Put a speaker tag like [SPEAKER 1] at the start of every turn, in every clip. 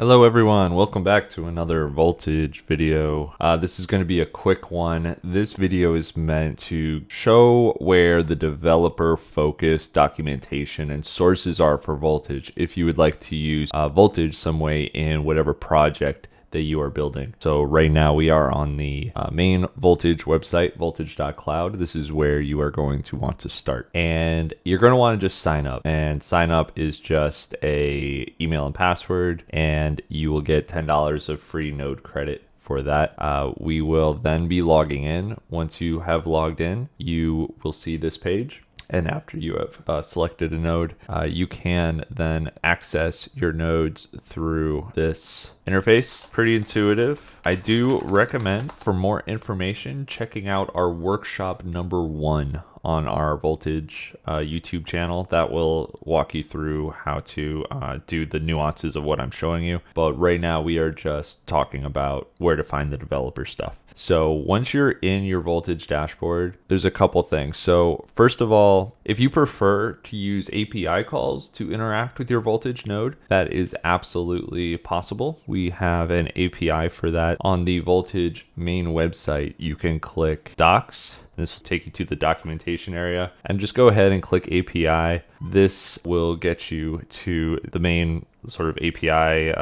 [SPEAKER 1] Hello everyone, welcome back to another voltage video. This is going to be a quick one. This video is meant to show where the developer focused documentation and sources are for voltage if you would like to use voltage some way in whatever project that you are building. So right now we are on the main voltage website, voltage.cloud. This is where you are going to want to start, and you're going to want to just sign up. And sign up is just a email and password, and you will get $10 of free node credit for that. We will then be logging in. Once you have logged in, you will see this page. And after you have selected a node, you can then access your nodes through this interface. Pretty intuitive. I do recommend, for more information, checking out our workshop number 1 on our voltage YouTube channel. That will walk you through how to do the nuances of what I'm showing you. But right now we are just talking about where to find the developer stuff. So once you're in your voltage dashboard, there's a couple things. So first of all, if you prefer to use API calls to interact with your voltage node, that is absolutely possible. We have an API for that. On the voltage main website, you can click docs. This will take you to the documentation area, and just go ahead and click API. This will get you to the main sort of API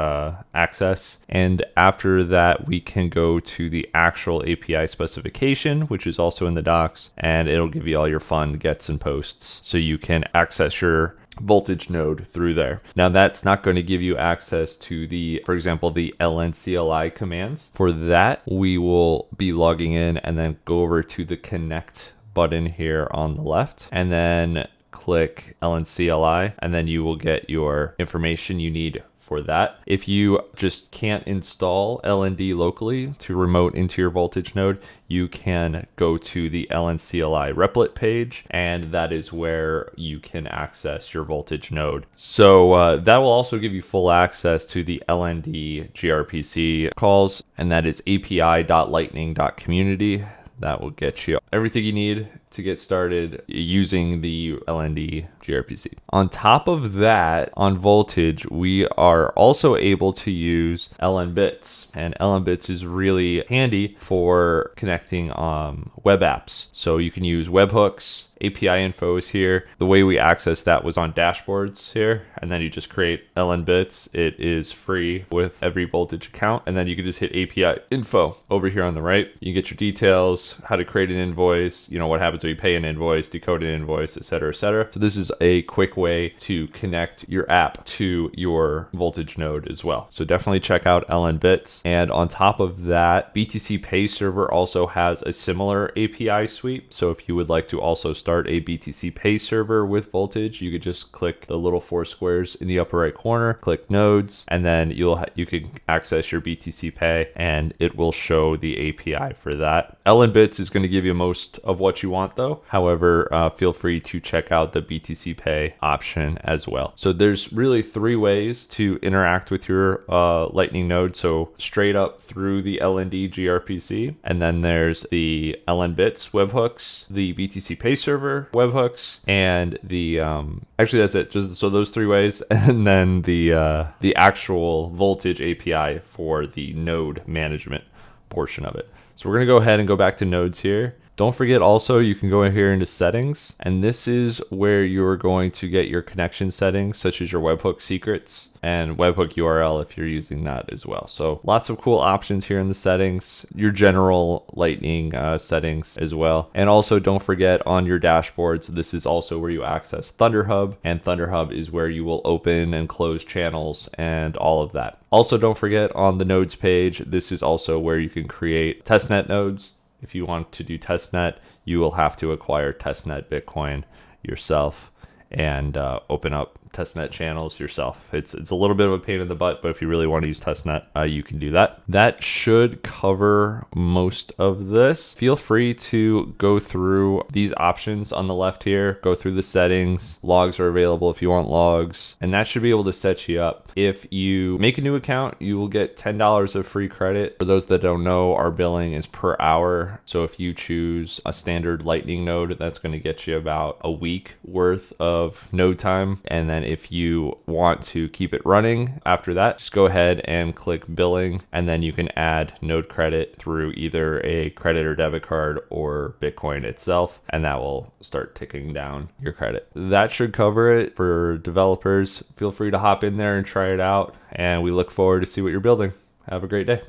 [SPEAKER 1] access. And after that, we can go to the actual API specification, which is also in the docs, and it'll give you all your fun gets and posts so you can access your voltage node through there. Now that's not going to give you access to the, for example, the lncli commands. For that, we will be logging in and then go over to the connect button here on the left, and then click lncli, and then you will get your information you need for that. If you just can't install LND locally to remote into your voltage node, you can go to the lncli replit page, and that is where you can access your voltage node. So that will also give you full access to the LND gRPC calls, and that is api.lightning.community. That will get you everything you need to get started using the LND gRPC. On top of that, on voltage, we are also able to use LNbits, and LNbits is really handy for connecting web apps. So you can use webhooks. API info is here. The way we access that was on dashboards here, and then you just create LNbits. It is free with every voltage account, and then you can just hit API info over here on the right. You get your details, how to create an invoice, what happens when you pay an invoice, decode an invoice, etc., etc. So this is a quick way to connect your app to your voltage node as well. So definitely check out LNbits. And on top of that, BTC Pay Server also has a similar API suite. So if you would like to also start a BTC Pay Server with voltage, you could just click the little 4 squares in the upper right corner, click nodes, and then you can access your BTC Pay, and it will show the API for that. LNbits is going to give you most of what you want though. However, feel free to check out the BTC Pay option as well. So there's really 3 ways to interact with your Lightning node. So straight up through the LND gRPC, and then there's the LNbits webhooks, the BTC Pay Server webhooks, and the actually that's it. Just so those 3 ways, and then the actual voltage API for the node management portion of it. So we're going to go ahead and go back to nodes here. Don't forget also, you can go in here into settings, and this is where you're going to get your connection settings, such as your webhook secrets and webhook URL if you're using that as well. So lots of cool options here in the settings, your general Lightning settings as well. And also don't forget, on your dashboards, this is also where you access ThunderHub, and ThunderHub is where you will open and close channels and all of that. Also don't forget, on the nodes page, this is also where you can create testnet nodes. If you want to do testnet, you will have to acquire testnet Bitcoin yourself and open up testnet channels yourself. It's a little bit of a pain in the butt, but if you really want to use testnet, you can do that. That should cover most of this. Feel free to go through these options on the left here, go through the settings. Logs are available if you want logs, and that should be able to set you up. If you make a new account, you will get $10 of free credit. For those that don't know, our billing is per hour. So if you choose a standard Lightning node, that's going to get you about a week worth of of node time. And then if you want to keep it running after that, just go ahead and click billing, and then you can add node credit through either a credit or debit card or Bitcoin itself, and that will start ticking down your credit. That should cover it for developers. Feel free to hop in there and try it out, and we look forward to see what you're building. Have a great day.